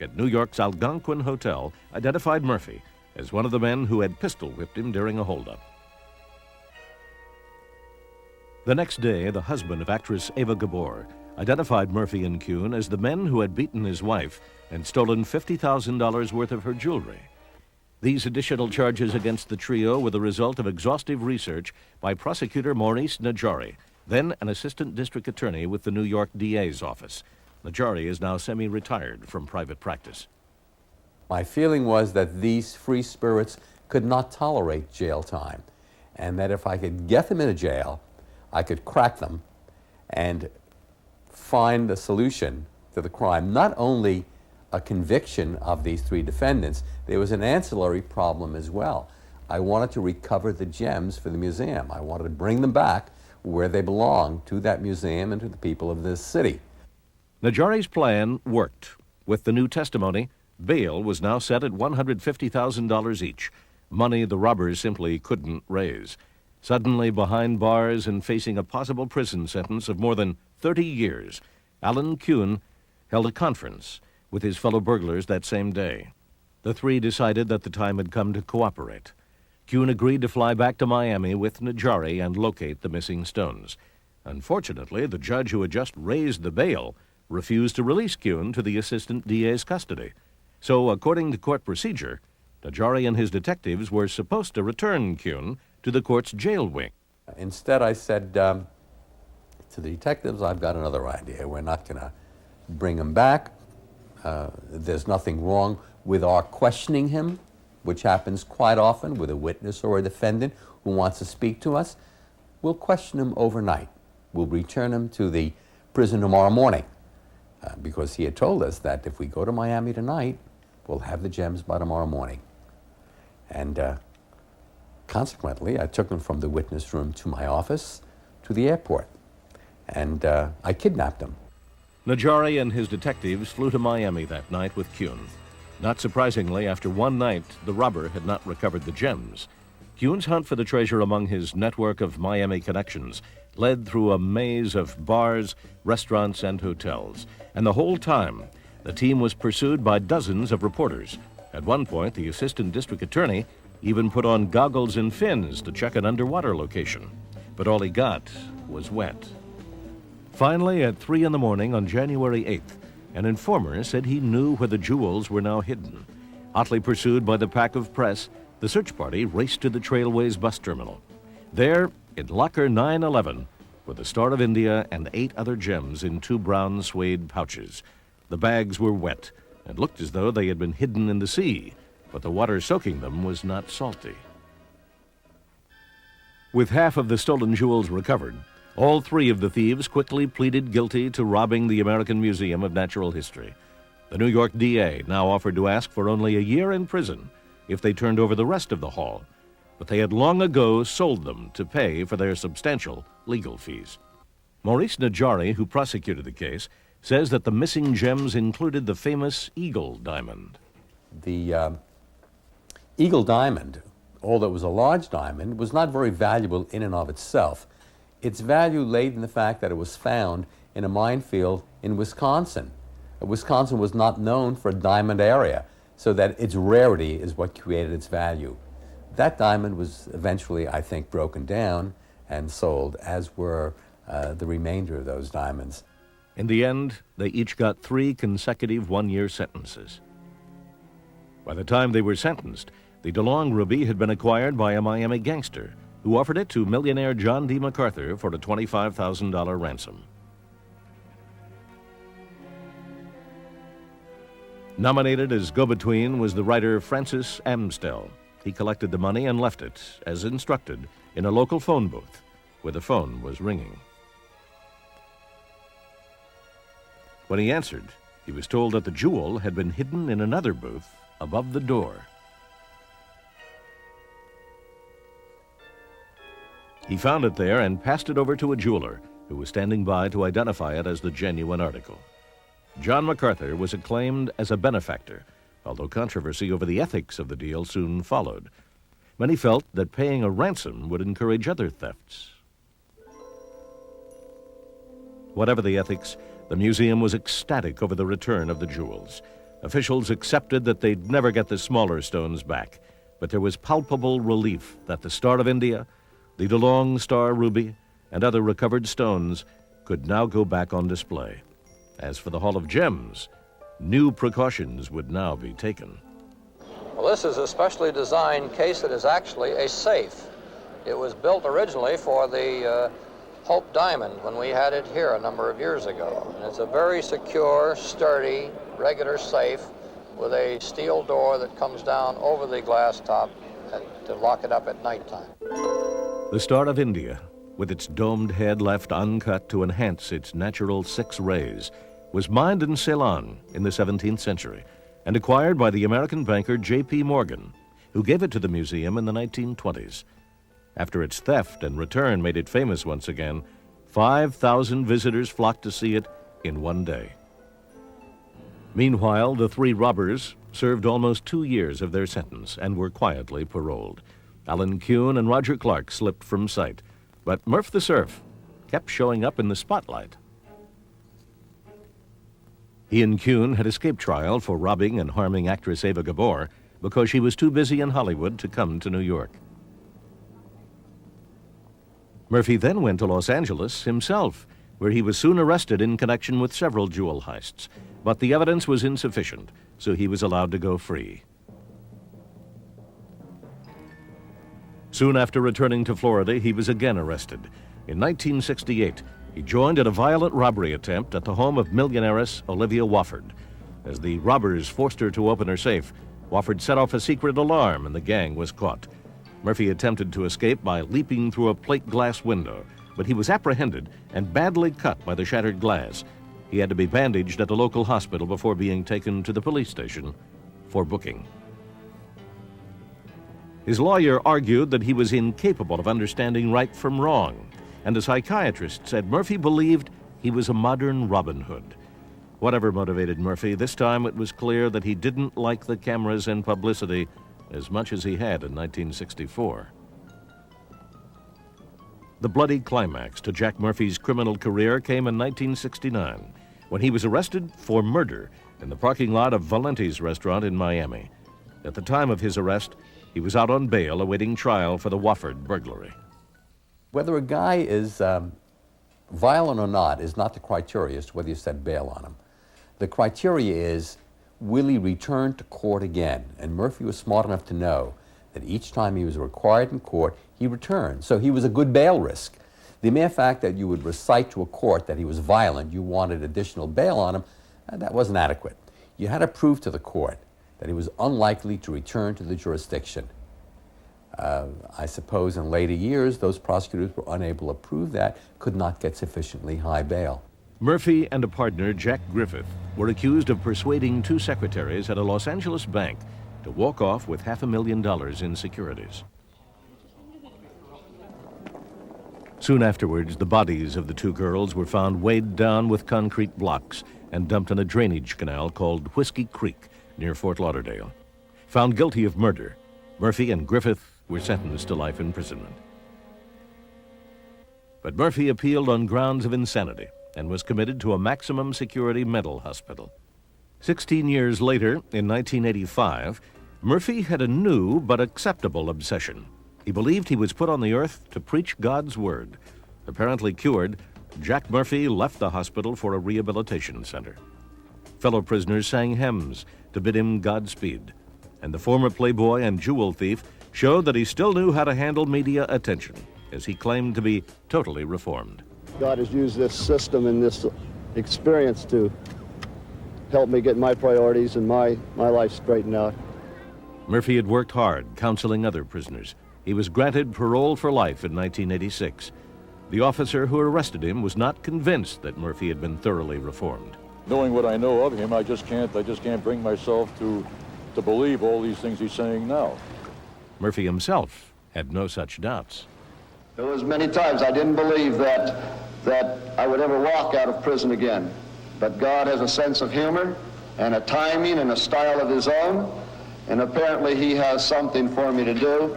at New York's Algonquin Hotel identified Murphy as one of the men who had pistol-whipped him during a holdup. The next day, the husband of actress Eva Gabor identified Murphy and Kuhn as the men who had beaten his wife and stolen $50,000 worth of her jewelry. These additional charges against the trio were the result of exhaustive research by prosecutor Maurice Najari, then an assistant district attorney with the New York DA's office. Najari is now semi-retired from private practice. My feeling was that these free spirits could not tolerate jail time, and that if I could get them into jail, I could crack them and find a solution to the crime. Not only a conviction of these three defendants, there was an ancillary problem as well. I wanted to recover the gems for the museum. I wanted to bring them back where they belong, to that museum and to the people of this city. Najari's plan worked. With the new testimony, bail was now set at $150,000 each, money the robbers simply couldn't raise. Suddenly behind bars and facing a possible prison sentence of more than 30 years, Alan Kuhn held a conference with his fellow burglars that same day. The three decided that the time had come to cooperate. Kuhn agreed to fly back to Miami with Najari and locate the missing stones. Unfortunately, the judge who had just raised the bail refused to release Kuhn to the assistant DA's custody. So, according to court procedure, Najari and his detectives were supposed to return Kuhn to the court's jail wing. Instead, I said to the detectives, I've got another idea. We're not going to bring him back. There's nothing wrong with our questioning him, which happens quite often with a witness or a defendant who wants to speak to us. We'll question him overnight. We'll return him to the prison tomorrow morning, because he had told us that if we go to Miami tonight, we'll have the gems by tomorrow morning. And consequently, I took him from the witness room to my office to the airport, and I kidnapped him. Najari and his detectives flew to Miami that night with Kuhn. Not surprisingly, after one night, the robber had not recovered the gems. Kuhn's hunt for the treasure among his network of Miami connections led through a maze of bars, restaurants, and hotels. And the whole time, the team was pursued by dozens of reporters. At one point, the assistant district attorney even put on goggles and fins to check an underwater location. But all he got was wet. Finally, at 3 in the morning on January 8th, an informer said he knew where the jewels were now hidden. Hotly pursued by the pack of press, the search party raced to the Trailways bus terminal. There, in locker 911, were the Star of India and 8 other gems in 2 brown suede pouches. The bags were wet and looked as though they had been hidden in the sea, but the water soaking them was not salty. With half of the stolen jewels recovered, all 3 of the thieves quickly pleaded guilty to robbing the American Museum of Natural History. The New York DA now offered to ask for only a year in prison if they turned over the rest of the haul, but they had long ago sold them to pay for their substantial legal fees. Maurice Najari, who prosecuted the case, says that the missing gems included the famous Eagle diamond. The Eagle diamond, although it was a large diamond, was not very valuable in and of itself. Its value lay in the fact that it was found in a minefield in Wisconsin. Wisconsin was not known for a diamond area, so that its rarity is what created its value. That diamond was eventually, I think, broken down and sold, as were the remainder of those diamonds. In the end, they each got 3 consecutive one-year sentences. By the time they were sentenced, the DeLong ruby had been acquired by a Miami gangster who offered it to millionaire John D. MacArthur for a $25,000 ransom. Nominated as go-between was the writer Francis Amstel. He collected the money and left it, as instructed, in a local phone booth where the phone was ringing. When he answered, he was told that the jewel had been hidden in another booth above the door. He found it there and passed it over to a jeweler who was standing by to identify it as the genuine article. John MacArthur was acclaimed as a benefactor, although controversy over the ethics of the deal soon followed. Many felt that paying a ransom would encourage other thefts. Whatever the ethics, the museum was ecstatic over the return of the jewels. Officials accepted that they'd never get the smaller stones back, but there was palpable relief that the Star of India, the DeLong Star Ruby, and other recovered stones could now go back on display. As for the Hall of Gems, new precautions would now be taken. Well, this is a specially designed case that is actually a safe. It was built originally for the Hope Diamond when we had it here a number of years ago. And it's a very secure, sturdy, regular safe with a steel door that comes down over the glass top to lock it up at nighttime. The Star of India, with its domed head left uncut to enhance its natural 6 rays, was mined in Ceylon in the 17th century and acquired by the American banker J.P. Morgan, who gave it to the museum in the 1920s. After its theft and return made it famous once again, 5,000 visitors flocked to see it in one day. Meanwhile, the 3 robbers served almost 2 years of their sentence and were quietly paroled. Alan Kuhn and Roger Clark slipped from sight, but Murph the Surf kept showing up in the spotlight. He and Kuhn had escaped trial for robbing and harming actress Eva Gabor because she was too busy in Hollywood to come to New York. Murphy then went to Los Angeles himself, where he was soon arrested in connection with several jewel heists, but the evidence was insufficient, so he was allowed to go free. Soon after returning to Florida, he was again arrested. In 1968, he joined in a violent robbery attempt at the home of millionairess Olivia Wofford. As the robbers forced her to open her safe, Wofford set off a secret alarm and the gang was caught. Murphy attempted to escape by leaping through a plate glass window, but he was apprehended and badly cut by the shattered glass. He had to be bandaged at a local hospital before being taken to the police station for booking. His lawyer argued that he was incapable of understanding right from wrong, and a psychiatrist said Murphy believed he was a modern Robin Hood. Whatever motivated Murphy, this time it was clear that he didn't like the cameras and publicity as much as he had in 1964. The bloody climax to Jack Murphy's criminal career came in 1969, when he was arrested for murder in the parking lot of Valenti's restaurant in Miami. At the time of his arrest, he was out on bail awaiting trial for the Wofford burglary. Whether a guy is violent or not is not the criteria as to whether you set bail on him. The criteria is, will he return to court again? And Murphy was smart enough to know that each time he was required in court, he returned. So he was a good bail risk. The mere fact that you would recite to a court that he was violent, you wanted additional bail on him, that wasn't adequate. You had to prove to the court that he was unlikely to return to the jurisdiction. I suppose in later years, those prosecutors were unable to prove that, could not get sufficiently high bail. Murphy and a partner, Jack Griffith, were accused of persuading 2 secretaries at a Los Angeles bank to walk off with $500,000 in securities. Soon afterwards, the bodies of the 2 girls were found weighed down with concrete blocks and dumped in a drainage canal called Whiskey Creek near Fort Lauderdale. Found guilty of murder, Murphy and Griffith were sentenced to life imprisonment. But Murphy appealed on grounds of insanity and was committed to a maximum security mental hospital. 16 years later, in 1985, Murphy had a new but acceptable obsession. He believed he was put on the earth to preach God's word. Apparently cured, Jack Murphy left the hospital for a rehabilitation center. Fellow prisoners sang hymns to bid him Godspeed, and the former playboy and jewel thief showed that he still knew how to handle media attention, as he claimed to be totally reformed. God has used this system and this experience to help me get my priorities and my life straightened out. Murphy had worked hard counseling other prisoners. He was granted parole for life in 1986. The officer who arrested him was not convinced that Murphy had been thoroughly reformed. Knowing what I know of him, I just can't bring myself to believe all these things he's saying now. Murphy himself had no such doubts. There was many times I didn't believe that I would ever walk out of prison again. But God has a sense of humor and a timing and a style of his own, and apparently he has something for me to do.